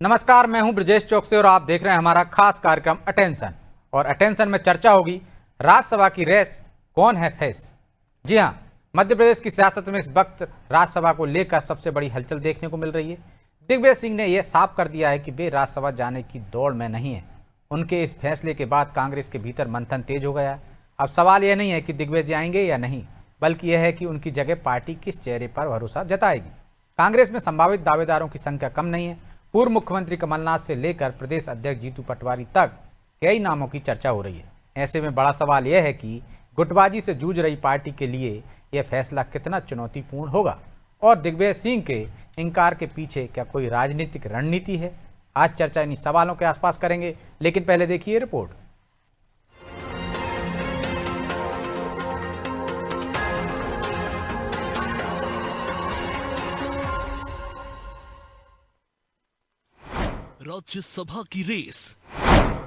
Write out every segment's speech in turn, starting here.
नमस्कार, मैं हूं ब्रजेश चौकसे और आप देख रहे हैं हमारा खास कार्यक्रम अटेंशन। और अटेंशन में चर्चा होगी राज्यसभा की रेस कौन है फेस। जी हां, मध्य प्रदेश की सियासत में इस वक्त राज्यसभा को लेकर सबसे बड़ी हलचल देखने को मिल रही है। दिग्विजय सिंह ने यह साफ कर दिया है कि वे राज्यसभा जाने की दौड़ में नहीं है। उनके इस फैसले के बाद कांग्रेस के भीतर मंथन तेज हो गया है। अब सवाल यह नहीं है कि दिग्विजय आएंगे या नहीं, बल्कि यह है कि उनकी जगह पार्टी किस चेहरे पर भरोसा जताएगी। कांग्रेस में संभावित दावेदारों की संख्या कम नहीं है। पूर्व मुख्यमंत्री कमलनाथ से लेकर प्रदेश अध्यक्ष जीतू पटवारी तक कई नामों की चर्चा हो रही है। ऐसे में बड़ा सवाल यह है कि गुटबाजी से जूझ रही पार्टी के लिए यह फैसला कितना चुनौतीपूर्ण होगा और दिग्विजय सिंह के इनकार के पीछे क्या कोई राजनीतिक रणनीति है। आज चर्चा इन्हीं सवालों के आसपास करेंगे, लेकिन पहले देखिए रिपोर्ट। राज्यसभा की रेस,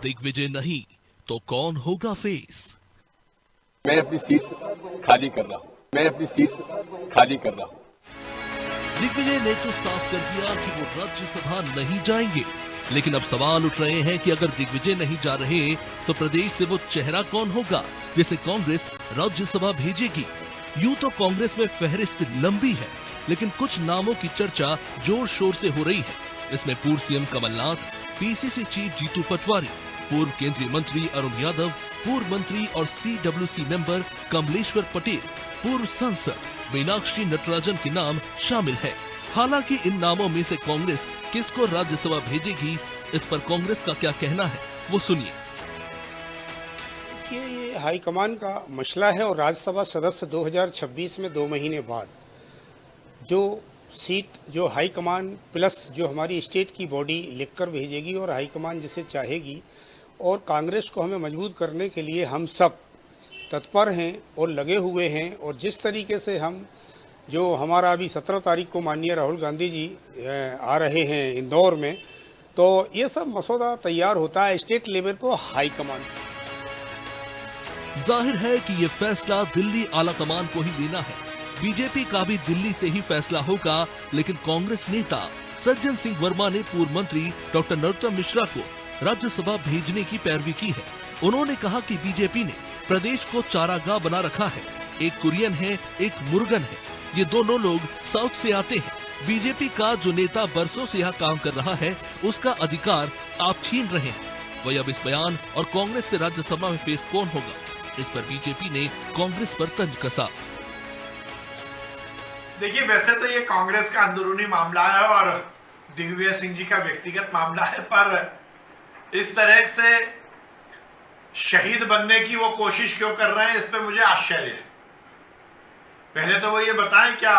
दिग्विजय नहीं तो कौन होगा फेस। मैं अपनी सीट खाली कर रहा हूं। दिग्विजय ने तो साफ कर दिया कि वो राज्यसभा नहीं जाएंगे, लेकिन अब सवाल उठ रहे हैं कि अगर दिग्विजय नहीं जा रहे तो प्रदेश से वो चेहरा कौन होगा जिसे कांग्रेस राज्यसभा भेजेगी। यूं तो कांग्रेस में फहरिस्त लंबी है, लेकिन कुछ नामों की चर्चा जोर शोर से हो रही है। इसमें पूर्व CM Kamal Nath, PCC chief Jitu Patwari, पूर्व केंद्रीय मंत्री अरुण यादव, पूर्व मंत्री और सीडब्ल्यूसी मेंबर कमलेश्वर पटेल, पूर्व सांसद मीनाक्षी नटराजन के नाम शामिल हैं। हालांकि इन नामों में से कांग्रेस किसको राज्यसभा भेजेगी, इस पर कांग्रेस का क्या कहना है, वो सुनिए। ये हाईकमान का मसला है और राज्यसभा सदस्य 2026 में 2 महीने बाद जो सीट जो हाईकमान प्लस जो हमारी स्टेट की बॉडी लिखकर भेजेगी और हाईकमान जिसे चाहेगी, और कांग्रेस को हमें मजबूत करने के लिए हम सब तत्पर हैं और लगे हुए हैं। और जिस तरीके से हम जो हमारा अभी 17 तारीख को माननीय राहुल गांधी जी आ रहे हैं इंदौर में, तो ये सब मसौदा तैयार होता है स्टेट लेवल पर हाईकमान। जाहिर है कि ये फैसला दिल्ली आला कमान को ही लेना है। बीजेपी का भी दिल्ली से ही फैसला होगा, लेकिन कांग्रेस नेता सज्जन सिंह वर्मा ने पूर्व मंत्री डॉक्टर नरोत्तम मिश्रा को राज्यसभा भेजने की पैरवी की है। उन्होंने कहा कि बीजेपी ने प्रदेश को चारागाह बना रखा है। एक कुरियन है, एक मुर्गन है। ये दोनों लोग साउथ से आते हैं। बीजेपी का जो नेता बरसों से यहाँ काम कर रहा है, उसका अधिकार आप छीन रहे हैं। वही अब इस बयान और कांग्रेस से राज्यसभा में फेस कौन होगा, इस पर बीजेपी ने कांग्रेस पर तंज कसा। देखिए, वैसे तो ये कांग्रेस का अंदरूनी मामला है और दिग्विजय सिंह जी का व्यक्तिगत मामला है, पर इस तरह से शहीद बनने की वो कोशिश क्यों कर रहे हैं, इस पर मुझे आश्चर्य है। पहले तो वो ये बताएं, क्या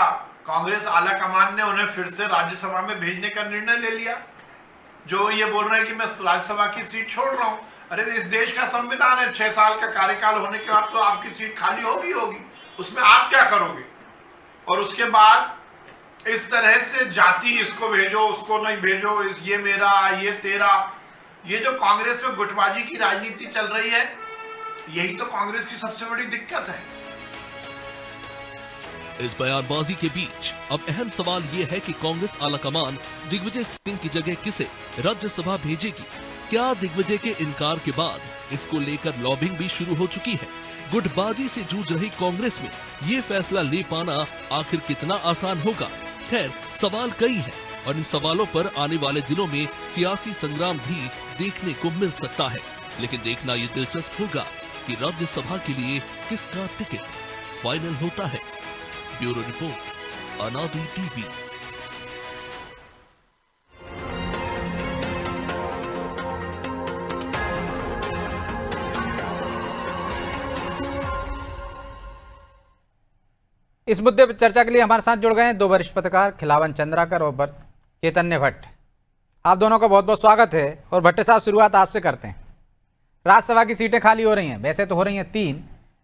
कांग्रेस आला कमान ने उन्हें फिर से राज्यसभा में भेजने का निर्णय ले लिया? जो ये बोल रहे हैं कि मैं राज्यसभा की सीट छोड़ रहा हूं। अरे, इस देश का संविधान है, 6 साल का कार्यकाल होने के बाद तो आपकी सीट खाली होगी, उसमें आप क्या करोगे? और उसके बाद इस तरह से जाति, इसको भेजो उसको नहीं भेजो, ये मेरा ये तेरा, ये जो कांग्रेस में गुटबाजी की राजनीति चल रही है, यही तो कांग्रेस की सबसे बड़ी दिक्कत है। इस बयानबाजी के बीच अब अहम सवाल ये है कि कांग्रेस आलाकमान दिग्विजय सिंह की जगह किसे राज्यसभा भेजेगी। क्या दिग्विजय के इनकार के बाद इसको लेकर लॉबिंग भी शुरू हो चुकी है? गुटबाजी से जूझ रही कांग्रेस में ये फैसला ले पाना आखिर कितना आसान होगा? खैर, सवाल कई हैं और इन सवालों पर आने वाले दिनों में सियासी संग्राम भी देखने को मिल सकता है। लेकिन देखना ये दिलचस्प होगा कि राज्यसभा के लिए किसका टिकट फाइनल होता है। ब्यूरो रिपोर्ट, अनादि टीवी। इस मुद्दे पर चर्चा के लिए हमारे साथ जुड़ गए हैं 2 वरिष्ठ पत्रकार खिलावन चंद्राकर और चैतन्य भट्ट। आप दोनों का बहुत बहुत स्वागत है। और भट्टे साहब, शुरुआत आपसे करते हैं। राज्यसभा की सीटें खाली हो रही हैं, वैसे तो हो रही हैं 3,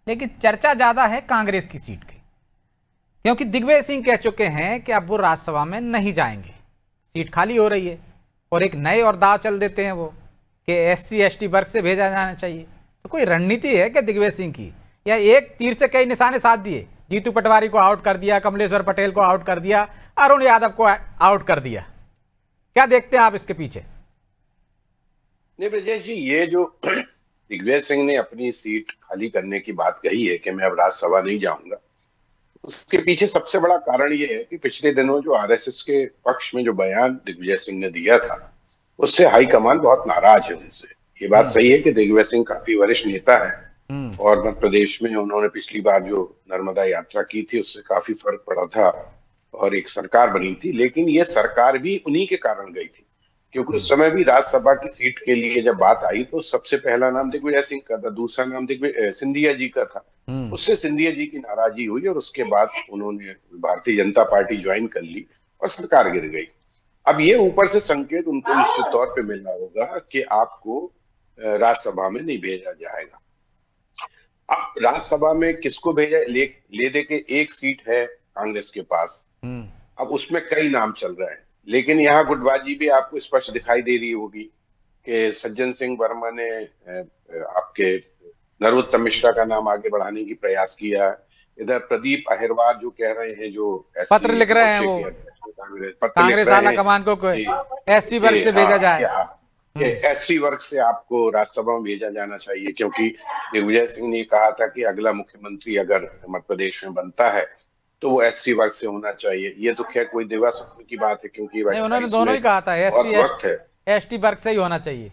लेकिन चर्चा ज़्यादा है कांग्रेस की सीट की, क्योंकि दिग्विजय सिंह कह चुके हैं कि अब वो राज्यसभा में नहीं जाएंगे। सीट खाली हो रही है और एक नए और दाव चल देते हैं वो कि SC/ST वर्ग से भेजा जाना चाहिए। तो कोई रणनीति है क्या दिग्विजय सिंह की, या एक तीर से कई निशाने साध दिए? जीतू पटवारी को आउट कर दिया, कमलेश्वर पटेल को आउट कर दिया, अरुण यादव को आउट कर दिया। क्या देखते हैं आप इसके पीछे? नहीं ब्रजेश जी, ये जो दिग्विजय सिंह ने अपनी सीट खाली करने की बात कही है कि मैं अब राज्यसभा नहीं जाऊंगा, उसके पीछे सबसे बड़ा कारण ये है कि पिछले दिनों जो आरएसएस के पक्ष में जो बयान दिग्विजय सिंह ने दिया था, उससे हाईकमान बहुत नाराज है उनसे। ये बात सही है कि दिग्विजय सिंह काफी वरिष्ठ नेता है और मध्य प्रदेश में उन्होंने पिछली बार जो नर्मदा यात्रा की थी उससे काफी फर्क पड़ा था और एक सरकार बनी थी, लेकिन ये सरकार भी उन्हीं के कारण गई थी, क्योंकि उस समय भी राज्यसभा की सीट के लिए जब बात आई तो सबसे पहला नाम दिग्विजय सिंह का था, दूसरा नाम सिंधिया जी का था। उससे सिंधिया जी की नाराजगी हुई और उसके बाद उन्होंने भारतीय जनता पार्टी ज्वाइन कर ली और सरकार गिर गई। अब ये ऊपर से संकेत उनको निश्चित तौर पे मिलना होगा कि आपको राज्यसभा में नहीं भेजा जाएगा। अब राज्यसभा में किसको भेजा, ले दे के एक सीट है कांग्रेस के पास, अब उसमें कई नाम चल रहे हैं, लेकिन यहाँ गुटबाजी भी आपको स्पष्ट दिखाई दे रही होगी कि सज्जन सिंह वर्मा ने आपके नरोत्तम मिश्रा का नाम आगे बढ़ाने की प्रयास किया। इधर प्रदीप अहिरवार जो कह रहे हैं, जो पत्र लिख रहे हैं, वो कांग्रेस आला कमान को एससी वर्ग से भेजा जाए, एससी वर्ग से आपको राज्यसभा में भेजा जाना चाहिए, क्योंकि दिग्विजय सिंह ने कहा था कि अगला मुख्यमंत्री अगर मध्य प्रदेश में बनता है तो वो एससी वर्ग से होना चाहिए। ये तो खैर कोई देवा स्वप्न की बात है, क्योंकि उन्होंने दोनों ही कहा था एससी एसटी वर्ग से ही होना चाहिए,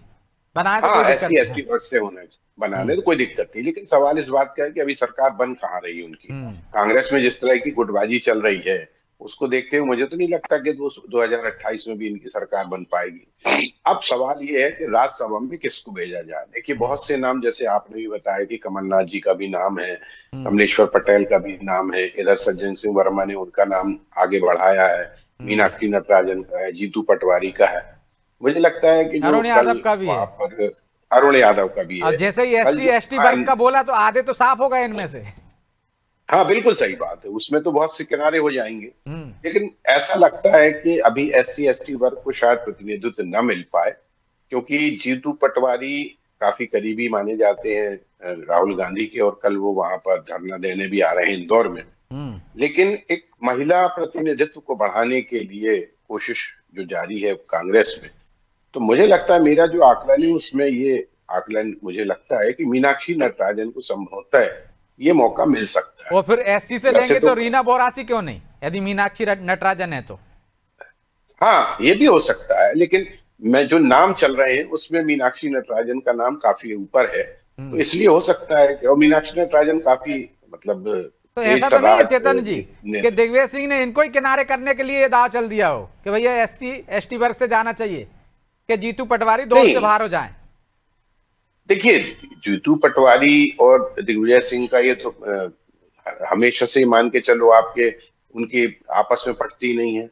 बनाए तो कोई दिक्कत नहीं, एससी वर्ग से होना चाहिए, बनाने तो कोई दिक्कत नहीं, लेकिन सवाल इस बात का है कि अभी सरकार बन कहाँ रही है उनकी। कांग्रेस में जिस तरह की गुटबाजी चल रही है उसको देखते हुए मुझे तो नहीं लगता कि 2028 में भी इनकी सरकार बन पाएगी। अब सवाल ये है कि राज्यसभा में किसको भेजा जाए। देखिए बहुत से नाम, जैसे आपने भी बताया कि कमलनाथ जी का भी नाम है, कमलेश्वर पटेल का भी नाम है, इधर सज्जन सिंह वर्मा ने उनका नाम आगे बढ़ाया है, मीनाक्षी नटराजन का है, जीतू पटवारी का है, मुझे लगता है कि अरुण यादव का भी है, अरुण यादव का भी है। जैसे ही एससी एसटी वर्ग का बोला तो आधे तो साफ हो गए इनमें से। हाँ बिल्कुल सही बात है, उसमें तो बहुत से किनारे हो जाएंगे, लेकिन ऐसा लगता है कि अभी एससी एसटी वर्ग को शायद प्रतिनिधित्व न मिल पाए, क्योंकि जीतू पटवारी काफी करीबी माने जाते हैं राहुल गांधी के, और कल वो वहां पर धरना देने भी आ रहे हैं इंदौर में। लेकिन एक महिला प्रतिनिधित्व को बढ़ाने के लिए कोशिश जो जारी है कांग्रेस में, तो मुझे लगता है, मेरा जो आकलन है उसमें ये आकलन मुझे लगता है कि मीनाक्षी नटराजन को संभवतः ये मौका मिल सकता है। और फिर एससी से लेंगे तो रीना बोरासी क्यों नहीं, यदि मीनाक्षी नटराजन है तो? हाँ ये भी हो सकता है, लेकिन मैं जो नाम चल रहे हैं उसमें मीनाक्षी नटराजन का नाम काफी ऊपर है, तो इसलिए हो सकता है कि, और मीनाक्षी नटराजन काफी मतलब, तो ऐसा तो नहीं है चेतन जी कि दिग्विजय सिंह ने इनको ही किनारे करने के लिए दाव चल दिया हो कि भैया एससी एसटी वर्ग से जाना चाहिए, कि जीतू पटवारी दौड़ से बाहर हो जाएं? देखिए जीतू पटवारी और दिग्विजय सिंह का ये तो हमेशा से मान के चलो आपके उनकी आपस में पटती नहीं है,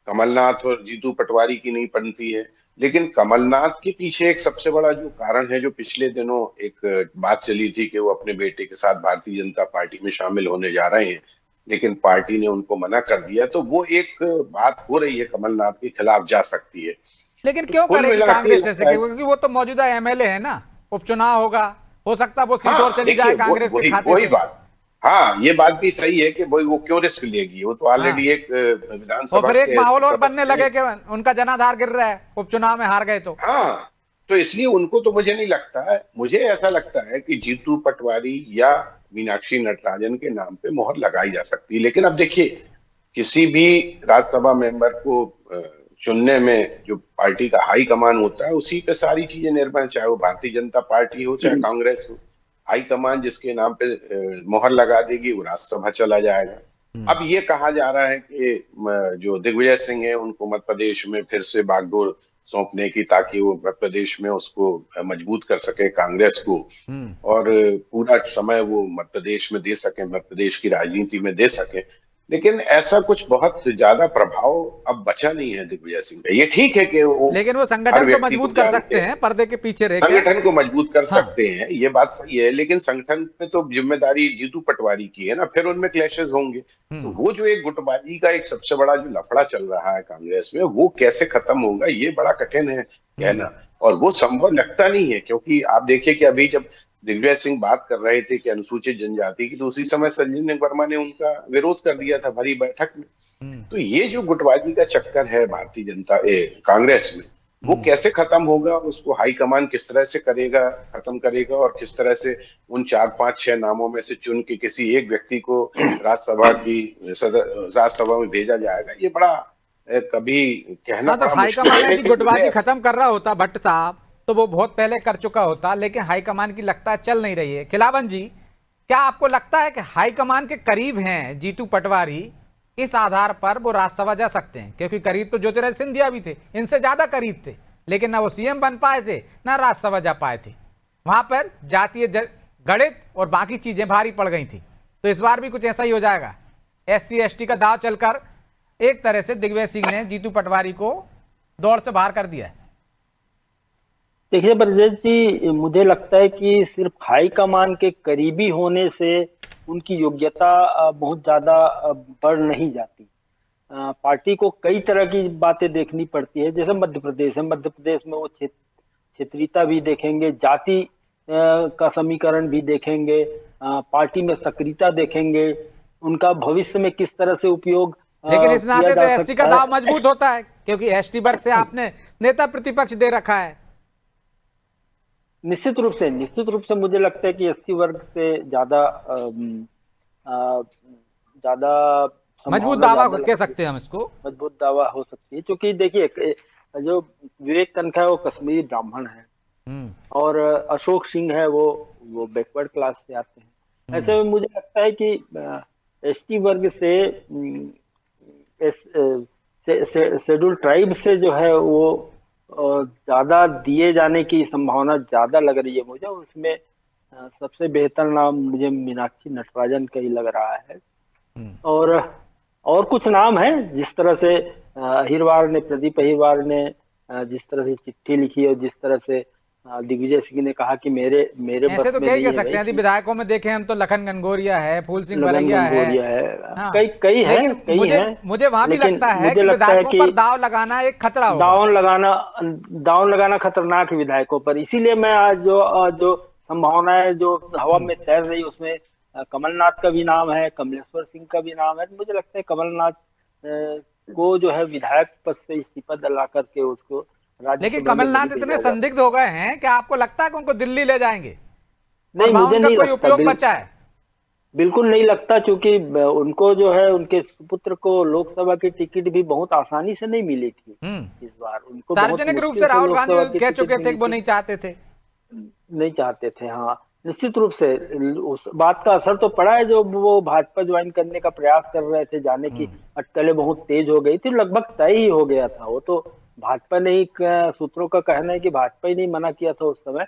कमलनाथ और जीतू पटवारी की नहीं पड़ती है, लेकिन कमलनाथ के पीछे एक सबसे बड़ा जो कारण है, जो पिछले दिनों एक बात चली थी कि वो अपने बेटे के साथ भारतीय जनता पार्टी में शामिल होने जा रहे हैं, लेकिन पार्टी ने उनको मना कर दिया, तो वो एक बात हो रही है कमलनाथ के खिलाफ जा सकती है। लेकिन क्यों करेगी कांग्रेस ऐसे, क्योंकि वो तो मौजूदा एमएलए है ना, उपचुनाव होगा, हो सकता है वो सीट और चली जाए कांग्रेस के खाते से। वही बात, हाँ ये बात भी सही है कि वो क्यों रिस्क लेगी, वो तो ऑलरेडी एक विधानसभा, और फिर एक माहौल और बनने लगे कि उनका जनाधार गिर रहा है, उपचुनाव में हार गए तो। हाँ तो इसलिए उनको तो मुझे नहीं लगता है, मुझे ऐसा लगता है कि जीतू पटवारी या मीनाक्षी नटराजन के नाम पे मोहर लगाई जा सकती है। लेकिन अब देखिए किसी भी राज्यसभा मेंबर को चुनने में जो पार्टी का हाई कमान होता है उसी पे सारी चीजें निर्भर है, चाहे वो भारतीय जनता पार्टी हो चाहे कांग्रेस हो, हाई कमान जिसके नाम पे मोहर लगा देगी वो राज्यसभा चला जाएगा। अब ये कहा जा रहा है कि जो दिग्विजय सिंह है उनको मध्य प्रदेश में फिर से बागडोर सौंपने की, ताकि वो मध्य प्रदेश में उसको मजबूत कर सके कांग्रेस को, और पूरा समय वो मध्य प्रदेश में दे सके, मध्य प्रदेश की राजनीति में दे सके। लेकिन ऐसा कुछ बहुत ज्यादा प्रभाव अब बचा नहीं है दिग्विजय सिंह का। ये ठीक है कि वो, लेकिन वो संगठन को मजबूत कर सकते हैं, पर्दे के पीछे रह के संगठन को मजबूत कर सकते हैं, ये बात सही है, लेकिन संगठन पे तो जिम्मेदारी जीतू पटवारी की है ना, फिर उनमें क्लैशेस होंगे। तो वो जो एक गुटबाजी का एक सबसे बड़ा जो लफड़ा चल रहा है कांग्रेस में, वो कैसे खत्म होगा ये बड़ा कठिन है कहना, और वो संभव लगता नहीं है, क्योंकि आप देखिए कि अभी जब दिग्विजय सिंह बात कर रहे थे कि अनुसूचित जनजाति की, तो उसी समय संजीव वर्मा ने उनका विरोध कर दिया था भरी बैठक में। तो ये जो गुटबाजी का चक्कर है भारतीय जनता कांग्रेस में, वो कैसे खत्म होगा, उसको हाईकमान किस तरह से करेगा, खत्म करेगा, और किस तरह से उन 4, 5, 6 नामों में से चुन के किसी एक व्यक्ति को राज्यसभा में भेजा जाएगा, ये बड़ा कभी कहना तो बड़ा मुश्किल हाईकमान है। यदि गुटबाजी खत्म कर रहा होता भट्ट साहब तो वो बहुत पहले कर चुका होता, लेकिन हाईकमान की लगता है चल नहीं रही है। खिलावन जी, क्या आपको लगता है कि हाईकमान के करीब हैं जीतू पटवारी, इस आधार पर वो राज्यसभा जा सकते हैं? क्योंकि करीब तो ज्योतिरादित्य सिंधिया भी थे, इनसे ज्यादा करीब थे, लेकिन ना वो सीएम बन पाए थे ना राज्यसभा जा पाए थे। वहां पर जातीय गणित और बाकी चीजें भारी पड़ गई थी। तो इस बार भी कुछ ऐसा ही हो जाएगा, SC ST का दाव चलकर एक तरह से दिग्विजय सिंह ने जीतू पटवारी को दौड़ से बाहर कर दिया है। देखिए ब्रजेश जी, मुझे लगता है कि सिर्फ हाईकमान के करीबी होने से उनकी योग्यता बहुत ज्यादा बढ़ नहीं जाती। पार्टी को कई तरह की बातें देखनी पड़ती है। जैसे मध्य प्रदेश है, मध्य प्रदेश में वो क्षेत्रीयता भी देखेंगे, जाति का समीकरण भी देखेंगे, पार्टी में सक्रियता देखेंगे, उनका भविष्य में किस तरह से उपयोग। लेकिन इस नाते तो SC का दाव मजबूत होता है, क्योंकि ST वर्ग से आपने नेता प्रतिपक्ष दे रखा है। निश्चित रूप से मुझे लगता है कि SC वर्ग से ज्यादा मजबूत दावा कह सकते हैं हम इसको, मजबूत दावा हो सकती है। क्योंकि देखिए, जो विवेक तनखा है वो कश्मीरी ब्राह्मण है और अशोक सिंह है वो बैकवर्ड क्लास से आते हैं। ऐसे में मुझे लगता है कि ST वर्ग से शेड्यूल ट्राइब से जो है वो ज्यादा दिए जाने की संभावना ज्यादा लग रही है मुझे। उसमें सबसे बेहतर नाम मुझे मीनाक्षी नटराजन का ही लग रहा है। और कुछ नाम है, जिस तरह से प्रदीप अहिरवार ने जिस तरह से चिट्ठी लिखी और जिस तरह से दिग्विजय सिंह ने कहा कि मेरे ऐसे तो कई कह सकते हैं। विधायकों में देखें हम तो लखन गनगोरिया है, फूल सिंह बरैया है, हाँ। कई हैं। मुझे वहां भी लगता है कि विधायकों पर दाव लगाना एक खतरा होगा। दाव लगाना खतरनाक है विधायकों पर। इसीलिए मैं आज जो संभावनाएं जो हवा में तैर रही उसमें कमलनाथ का भी नाम है, कमलेश्वर सिंह का भी नाम है। मुझे लगता है कमलनाथ को जो है विधायक पद से इस्तीफा दिला करके उसको, लेकिन कमलनाथ इतने संदिग्ध हो गए हैं कि आपको लगता है कि उनको दिल्ली ले जाएंगे? नहीं, मुझे नहीं कोई उपयोग बचा है? बिल्कुल नहीं लगता, क्योंकि उनको जो है उनके सुपुत्र को लोकसभा की टिकट भी बहुत आसानी से नहीं मिली थी इस बार। उनको सार्वजनिक रूप से राहुल गांधी कह चुके थे वो नहीं चाहते थे। हाँ, निश्चित रूप से उस बात का असर तो पड़ा है। जो वो भाजपा ज्वाइन करने का प्रयास कर रहे थे, जाने की अटकलें बहुत तेज हो गई थी, लगभग तय ही हो गया था वो तो। भाजपा ने ही, सूत्रों का कहना है कि भाजपा ही नहीं मना किया था उस समय,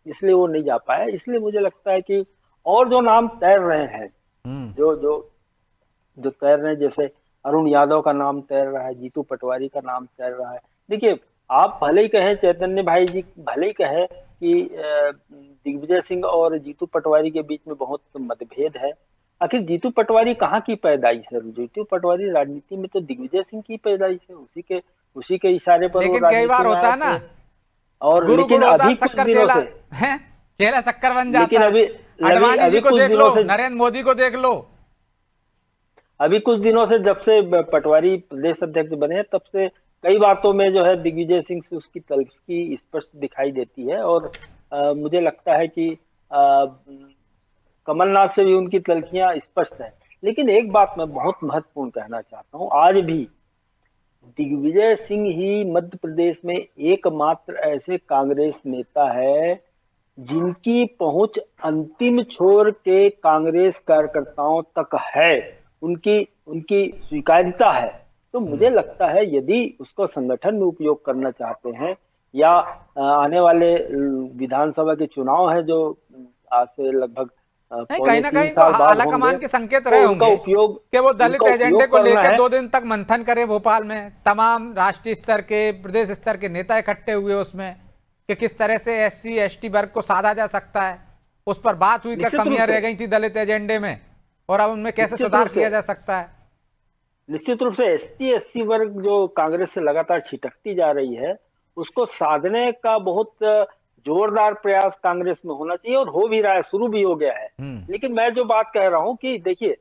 इसलिए वो नहीं जा पाया। इसलिए मुझे लगता है कि और जो नाम तैर रहे हैं, जो तैर रहे हैं, जैसे अरुण यादव का नाम तैर रहा है, जीतू पटवारी का नाम तैर रहा है। देखिए, आप भले ही कहें, चैतन्य भाई जी भले ही कहें कि दिग्विजय सिंह और जीतू पटवारी के बीच में बहुत मतभेद है, आखिर जीतू पटवारी कहाँ की पैदाइश है? जीतू पटवारी राजनीति में तो दिग्विजय सिंह की पैदाइश है, उसी के इशारे पर। लेकिन कई बार होता है ना, और लेकिन अभी कुछ दिनों से चेला शक्कर बन जाता है। अडवाणी जी को देख लो, नरेंद्र मोदी को देख लो। अभी कुछ दिनों से जब से पटवारी प्रदेश अध्यक्ष बने तब से कई बातों में जो है दिग्विजय सिंह से उसकी तल्खी स्पष्ट दिखाई देती है। और मुझे लगता है कि कमलनाथ से भी उनकी तल्खियां स्पष्ट है। लेकिन एक बात मैं बहुत महत्वपूर्ण कहना चाहता हूं, आज भी दिग्विजय सिंह ही मध्य प्रदेश में एकमात्र ऐसे कांग्रेस नेता है जिनकी पहुंच अंतिम छोर के कांग्रेस कार्यकर्ताओं तक है, उनकी स्वीकार्यता है। तो मुझे लगता है यदि उसको संगठन में उपयोग करना चाहते हैं, या आने वाले विधानसभा के चुनाव है जो आज से लगभग कहीं ना कहीं तो आलाकमान के संकेत रहे होंगे कि वो दलित एजेंडे को लेकर 2 दिन तक मंथन करे भोपाल में। तमाम राष्ट्रीय स्तर के, प्रदेश स्तर के नेता इकट्ठे हुए उसमें कि किस तरह से SC ST वर्ग को साधा जा सकता है। उस पर बात हुई, क्या कमियां रह गई थी दलित एजेंडे में और अब उनमें कैसे सुधार किया जा सकता है। निश्चित रूप से ST SC वर्ग जो कांग्रेस से लगातार छिटकती जा रही है, उसको साधने का बहुत जोरदार प्रयास कांग्रेस में होना चाहिए, और हो भी रहा है, शुरू भी हो गया है। लेकिन मैं जो बात कह रहा हूं कि देखिए,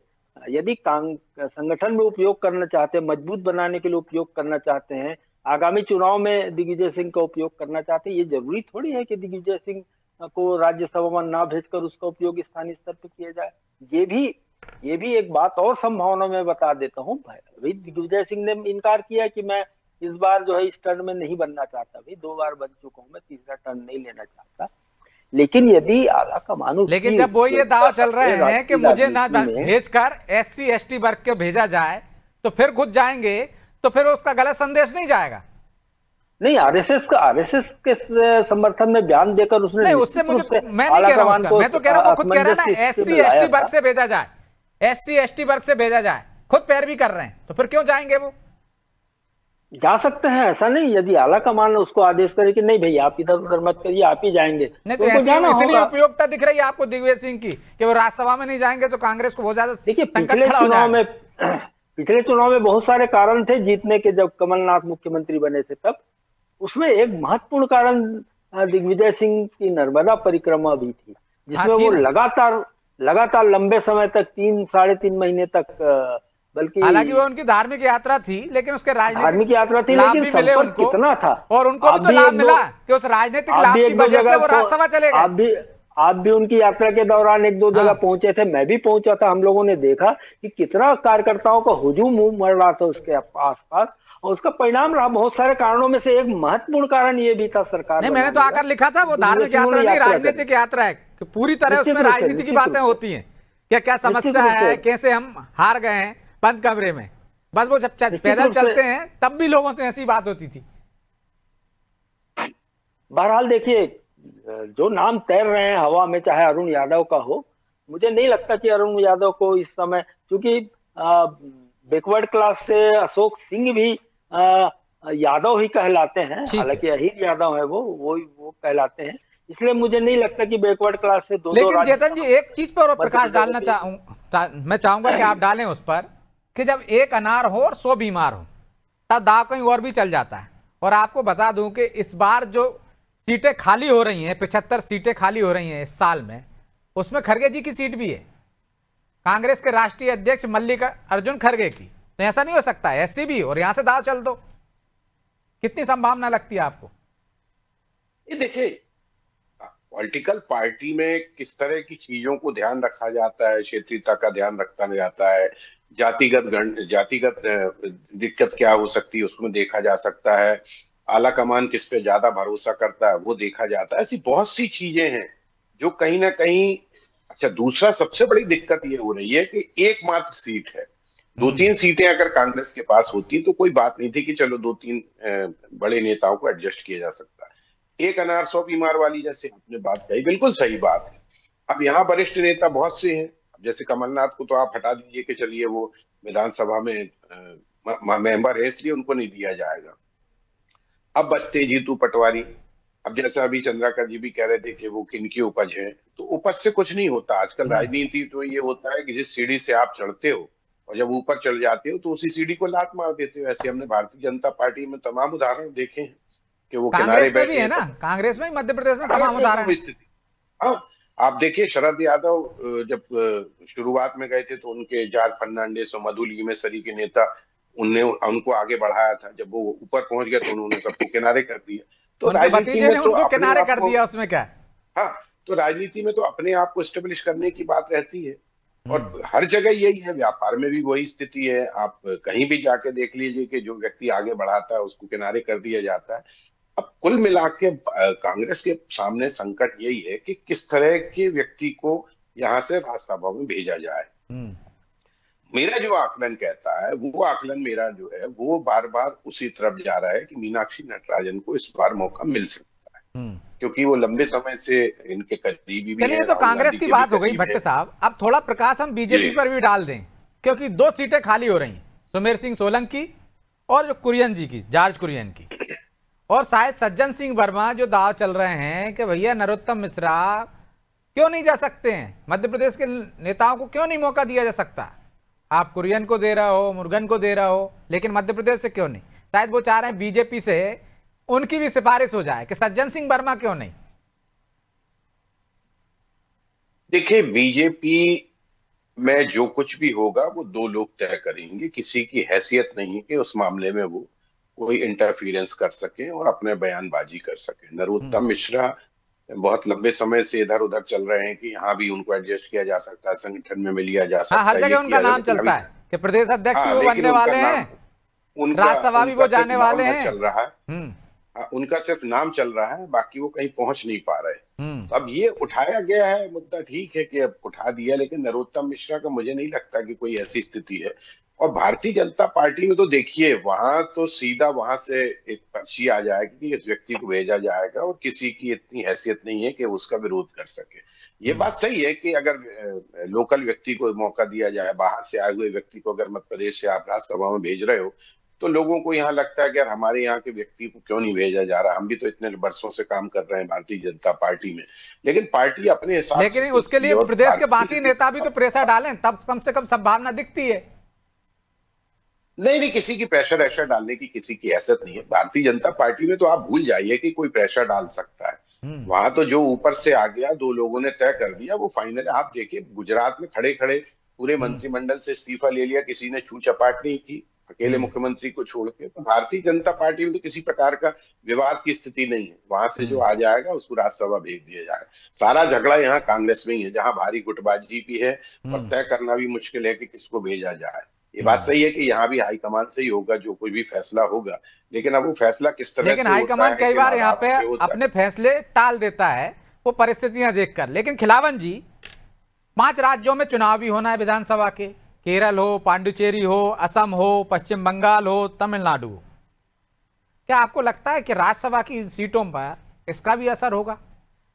यदि संगठन में उपयोग करना चाहते हैं, मजबूत बनाने के लिए उपयोग करना चाहते हैं, आगामी चुनाव में दिग्विजय सिंह का उपयोग करना चाहते हैं, ये जरूरी थोड़ी है कि दिग्विजय सिंह को राज्यसभा में ना भेजकर उसका उपयोग स्थानीय स्तर पर किया जाए। ये भी एक बात और संभावना मैं बता देता हूँ। भाई दिग्विजय सिंह ने इनकार किया कि मैं इस बार जो है इस टर्म में नहीं बनना चाहता। भाई 2 बार बन चुका हूँ, मैं तीसरा टर्म नहीं लेना चाहता। लेकिन यदि आला कमान, लेकिन जब वो ये दाव चल रहे हैं कि मुझे ना भेजकर SC ST वर्ग के भेजा जाए तो फिर खुद जाएंगे, तो फिर उसका गलत संदेश नहीं जाएगा? नहीं, आरएसएस के समर्थन में बयान देकर उसने नहीं, उससे मुझे, मैं नहीं कह रहा हूँ उसका, मैं तो कह रहा हूँ वो खुद कह रहा है ना SC ST वर्ग से भेजा जाए, SC ST वर्ग से भेजा जाए, खुद पैरवी कर रहे हैं, तो फिर क्यों जाएंगे? वो जा सकते हैं, ऐसा नहीं। यदि आला कमान उसको आदेश करे कि नहीं भाई आप इधर उधर मत करिए, आप ही जाएंगे, नहीं तो ऐसी इतनी उपयोगिता दिख रही है आपको दिग्विजय सिंह की कि वो राज्यसभा में नहीं जाएंगे तो कांग्रेस को बहुत ज्यादा संकट खड़ा हो जाएगा। पिछले चुनाव में बहुत सारे कारण थे जीतने के, जब कमलनाथ मुख्यमंत्री बने थे तब। उसमें एक महत्वपूर्ण कारण दिग्विजय सिंह की नर्मदा परिक्रमा भी थी, जिसमें वो लगातार लंबे समय तक 3-3.5 महीने तक, बल्कि हालांकि वो उनकी धार्मिक यात्रा थी, लेकिन उसके धार्मिक यात्रा थी, लाभ लेकिन भी मिले उनको, कितना था, और उनको भी तो लाभ मिला कि उस राजनीतिक लाभ की वजह से वो राज्यसभा चले गए। आप भी उनकी यात्रा के दौरान 1-2 जगह पहुंचे थे, मैं भी पहुंचा था। हम लोगों ने देखा कि कितना कार्यकर्ताओं का हुजूम मर रहा था उसके आसपास, और उसका परिणाम रहा। बहुत सारे कारणों में से एक महत्वपूर्ण कारण ये भी था सरकार नहीं, मैंने तो आकर लिखा था वो धार्मिक यात्रा नहीं, राजनीतिक यात्रा है, कि पूरी तरह उसमें राजनीति की बातें होती हैं, क्या क्या समस्या है, कैसे हम हार गए हैं बंद कमरे में। बस वो जब पैदल चलते हैं तब भी लोगों से ऐसी बात होती थी। बहरहाल देखिए, जो नाम तैर रहे हैं हवा में, चाहे अरुण यादव का हो, मुझे नहीं लगता कि अरुण यादव को इस समय, क्योंकि बैकवर्ड क्लास से अशोक सिंह भी यादव ही कहलाते हैं, हालांकि अहीर यादव है वो कहलाते हैं, इसलिए मुझे नहीं लगता कि बैकवर्ड क्लास से दो। लेकिन चेतन जी, एक चीज पर और प्रकाश डालना मैं चाहूंगा कि आप डालें उस पर, कि जब एक अनार हो और 100 बीमार हो तब दाव कहीं और भी चल जाता है। और आपको बता दूं कि इस बार जो सीटें खाली हो रही हैं, 75 सीटें खाली हो रही हैं इस साल में, उसमें खड़गे जी की सीट भी है, कांग्रेस के राष्ट्रीय अध्यक्ष मल्लिकार्जुन खड़गे की। तो ऐसा नहीं हो सकता है SC भी और यहां से दाव चल दो? कितनी संभावना लगती है आपको? ये देखिए, पॉलिटिकल पार्टी में किस तरह की चीजों को ध्यान रखा जाता है, क्षेत्रीयता का ध्यान रखा जाता है, जातिगत दिक्कत क्या हो सकती है उसमें देखा जा सकता है, आला कमान किस पे ज्यादा भरोसा करता है वो देखा जाता है। ऐसी बहुत सी चीजें हैं जो कहीं ना कहीं। अच्छा, दूसरा सबसे बड़ी दिक्कत ये हो रही है कि एकमात्र सीट है, 2-3 सीटें अगर कांग्रेस के पास होती तो कोई बात नहीं थी कि चलो 2-3 बड़े नेताओं को एडजस्ट किया जा सकता है। एक अनार 100 बीमार वाली जैसे आपने बात कही, बिल्कुल सही बात है। अब यहाँ वरिष्ठ नेता बहुत से हैं, जैसे कमलनाथ को तो आप हटा दीजिए कि चलिए वो विधानसभा में मेंबर है इसलिए उनको नहीं दिया जाएगा। अब बचते जीतू पटवारी, अब जैसा अभी चंद्राकर जी भी कह रहे थे कि वो किनकी उपज है, तो उपज से कुछ नहीं होता। आजकल राजनीति तो ये होता है कि जिस सीढ़ी से आप चढ़ते हो और जब ऊपर चढ़ जाते हो तो उसी सीढ़ी को लात मार देते हो। ऐसे हमने भारतीय जनता पार्टी में तमाम उदाहरण देखे हैं कि वो किनारे बैठे हैं ना, कांग्रेस में, मध्य प्रदेश में तमाम उदाहरण। हाँ, आप देखिए शरद यादव जब शुरुआत में गए थे तो उनके जॉर्ज फर्नांडिस और मधु लीमेसरी के नेता उनको आगे बढ़ाया था। जब वो ऊपर पहुंच गए तो उन्होंने सबको किनारे कर दिया। तो राजनीति में तो उनको किनारे कर दिया, उसमें क्या? हाँ, तो राजनीति में तो अपने आप को स्टेब्लिश करने की बात रहती है, और हर जगह यही है। व्यापार में भी वही स्थिति है। आप कहीं भी जाके देख लीजिए कि जो व्यक्ति आगे बढ़ाता है उसको किनारे कर दिया जाता है। अब कुल मिला के कांग्रेस के सामने संकट यही है कि किस तरह के व्यक्ति को यहाँ से राज्यसभा में भेजा जाए। मेरा जो आकलन कहता है, वो आकलन मेरा जो है वो बार बार उसी तरफ जा रहा है कि मीनाक्षी नटराजन को इस बार मौका मिल सकता है, क्योंकि वो लंबे समय से इनके करीबी भी हैं। तो कांग्रेस की बात हो गई भट्ट साहब, अब थोड़ा प्रकाश हम बीजेपी पर भी डाल दें, क्योंकि 2 सीटें खाली हो रही हैं, सुमेर सिंह सोलंकी और जो कुरियन जी की, जॉर्ज कुरियन की, और शायद सज्जन सिंह वर्मा जो दाव चल रहे हैं कि भैया नरोत्तम मिश्रा क्यों नहीं जा सकते हैं, मध्य प्रदेश के नेताओं को क्यों नहीं मौका दिया जा सकता? आप कुरियन को दे रहे हो, मुर्गन को दे रहे हो, लेकिन मध्य प्रदेश से क्यों नहीं? शायद वो चाह रहे हैं बीजेपी से उनकी भी सिफारिश हो जाए कि सज्जन सिंह वर्मा क्यों नहीं। देखिए, बीजेपी में जो कुछ भी होगा वो दो लोग तय करेंगे। किसी की हैसियत नहीं है कि उस मामले में वो कोई इंटरफीरेंस कर सके और अपने बयानबाजी कर सके। नरोत्तम मिश्रा बहुत लंबे समय से इधर उधर चल रहे हैं कि यहाँ भी उनको एडजस्ट किया जा सकता है, संगठन में मिल लिया जा हाँ, सकता हर है, जगह ये उनका किया जा, नाम लेकिन चलता अभी है कि प्रदेश अध्यक्ष भी हाँ, वो लेकिन बनने उनका वाले नाम, हैं, उनका राज्यसभा भी उनका वो सिर्फ जाने नाम वाले है हैं। चल रहा है। हाँ, उनका सिर्फ नाम चल रहा है, बाकी वो कहीं पहुंच नहीं पा रहे। तो अब ये उठाया गया है मुद्दा, ठीक है कि अब उठा दिया, लेकिन नरोत्तम मिश्रा का मुझे नहीं लगता कि कोई ऐसी स्थिति है। और भारतीय जनता पार्टी में तो देखिए, वहां तो सीधा वहां से एक पर्ची आ जाएगी कि इस व्यक्ति को भेजा जाएगा और किसी की इतनी हैसियत नहीं है कि उसका विरोध कर सके। ये बात सही है कि अगर लोकल व्यक्ति को मौका दिया जाए, बाहर से आए हुए व्यक्ति को अगर मध्य प्रदेश से आप राज्यसभा में भेज रहे हो, तो लोगों को यहाँ लगता है कि यार हमारे यहाँ के व्यक्ति को क्यों नहीं भेजा जा रहा, हम भी तो इतने वर्षों से काम कर रहे हैं भारतीय जनता पार्टी में। लेकिन पार्टी अपने हिसाब से लेकिन उसके लिए प्रदेश के बाकी नेता भी तो प्रेशर डालें, तब कम से कम संभावना दिखती है। नहीं, किसी की प्रेशर ऐशर डालने की किसी की हैसियत नहीं है। भारतीय जनता पार्टी में तो आप भूल जाइए कि कोई प्रेशर डाल सकता है। वहां तो जो ऊपर से आ गया, दो लोगों ने तय कर दिया, वो फाइनल। आप देखिए, गुजरात में खड़े खड़े पूरे मंत्रिमंडल से इस्तीफा ले लिया, किसी ने छू चपाट नहीं की, अकेले मुख्यमंत्री को छोड़ के। तो भारतीय जनता पार्टी में तो किसी प्रकार का विवाद की स्थिति नहीं है। वहां से जो आ जाएगा उसको राज्यसभा भेज दिया जाएगा। सारा झगड़ा यहाँ कांग्रेस में ही है, जहां भारी गुटबाजी भी है और तय करना भी मुश्किल है कि किसको भेजा जाए। ये बात सही है कि यहाँ भी हाईकमान से ही होगा जो कोई भी फैसला होगा, लेकिन अब वो फैसला किस तरह लेकिन से होता हाईकमान है कई कि बार यहाँ माँ-बाप पे के होता है। अपने फैसले टाल देता है, वो परिस्थितियां देखकर। लेकिन खिलावन जी, 5 राज्यों में चुनाव भी होना है विधानसभा के, केरल हो, पांडुचेरी हो, असम हो, पश्चिम बंगाल हो, तमिलनाडु हो। क्या आपको लगता है कि राज्यसभा की इन सीटों पर इसका भी असर होगा,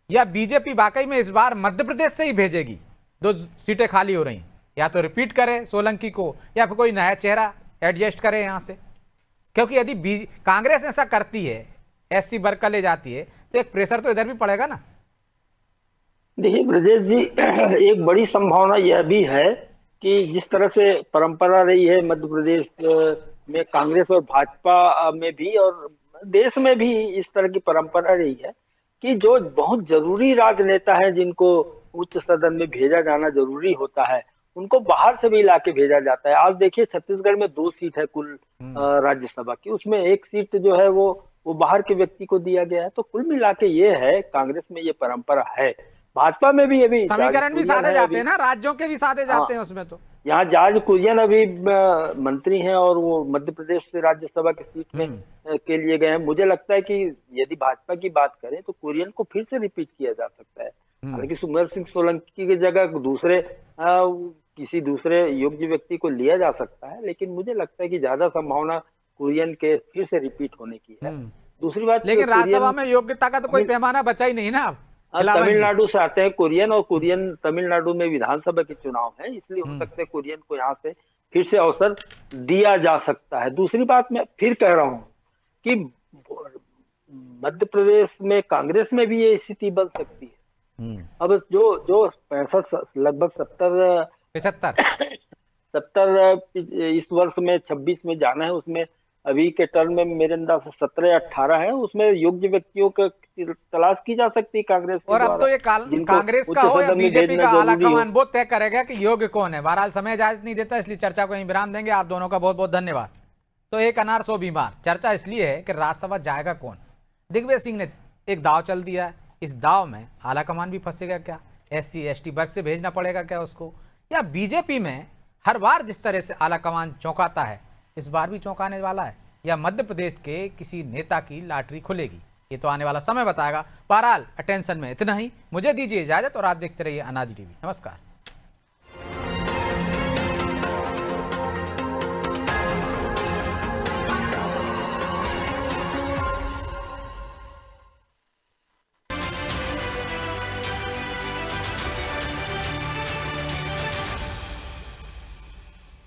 या बीजेपी वाकई में इस बार मध्य प्रदेश से ही भेजेगी? 2 सीटें खाली हो रही हैं, या तो रिपीट करे सोलंकी को, या फिर कोई नया चेहरा एडजस्ट करे यहां से। क्योंकि यदि कांग्रेस ऐसा करती है, एससी वर्ग ले जाती है, तो एक प्रेशर तो इधर भी पड़ेगा ना। देखिए ब्रजेश जी, एक बड़ी संभावना यह भी है कि जिस तरह से परंपरा रही है मध्य प्रदेश में कांग्रेस और भाजपा में भी, और देश में भी इस तरह की परंपरा रही है कि जो बहुत जरूरी राजनेता है, जिनको उच्च सदन में भेजा जाना जरूरी होता है, उनको बाहर से भी लाके भेजा जाता है। आज देखिए, छत्तीसगढ़ में 2 सीट है कुल राज्यसभा की, उसमें 1 सीट जो है वो बाहर के व्यक्ति को दिया गया है। तो कुल मिला के ये है, कांग्रेस में ये परंपरा है। भाजपा में भी अभी समीकरण भी साधे जाते हैं ना, राज्यों के भी साधे जाते हैं उसमें। तो यहाँ जॉर्ज कुरियन अभी मंत्री हैं और वो मध्य प्रदेश से राज्यसभा की सीट में के लिए गए हैं। मुझे लगता है कि यदि भाजपा की बात करें तो कुरियन को फिर से रिपीट किया जा सकता है। हालांकि सुमेर सिंह सोलंकी की जगह किसी दूसरे योग्य व्यक्ति को लिया जा सकता है, लेकिन मुझे लगता है कि ज्यादा संभावना कुरियन के फिर से रिपीट होने की है। दूसरी बात, लेकिन राज्यसभा में योग्यता का तो कोई पैमाना बचा ही नहीं ना। तमिलनाडु से आते हैं कुरियन, और कुरियन तमिलनाडु में विधानसभा के चुनाव है, इसलिए हो सकता है कुरियन को यहाँ से फिर से अवसर दिया जा सकता है। दूसरी बात, मैं फिर कह रहा हूँ कि मध्य प्रदेश में कांग्रेस में भी ये स्थिति बन सकती है। अब जो 65 लगभग 70 इस वर्ष में 26 में जाना है, उसमें अभी के टर्म में मेरे अंदाज से 17 या 18 है, उसमें योग्य व्यक्तियों का तलाश की जा सकती है कांग्रेस के और अब तो ये कांग्रेस का हो या बीजेपी का आलाकमान, वो तय करेगा कि योग्य कौन है। बहरहाल समय इजाजत नहीं देता, इसलिए चर्चा को यहीं विराम देंगे। आप दोनों का बहुत बहुत धन्यवाद। तो एक अनार 100 बीमार चर्चा इसलिए है कि राज्यसभा जाएगा कौन। दिग्विजय सिंह ने एक दाव चल दिया है, इस दाव में आलाकमान भी फंसेगा क्या, SC ST वर्ग से भेजना पड़ेगा क्या उसको, या बीजेपी में हर बार जिस तरह से आलाकमान चौंकाता है इस बार भी चौंकाने वाला है, या मध्य प्रदेश के किसी नेता की लॉटरी खुलेगी, ये तो आने वाला समय बताएगा। बहरहाल अटेंशन में इतना ही, मुझे दीजिए इजाजत और आप देखते रहिए अनाज टीवी। नमस्कार।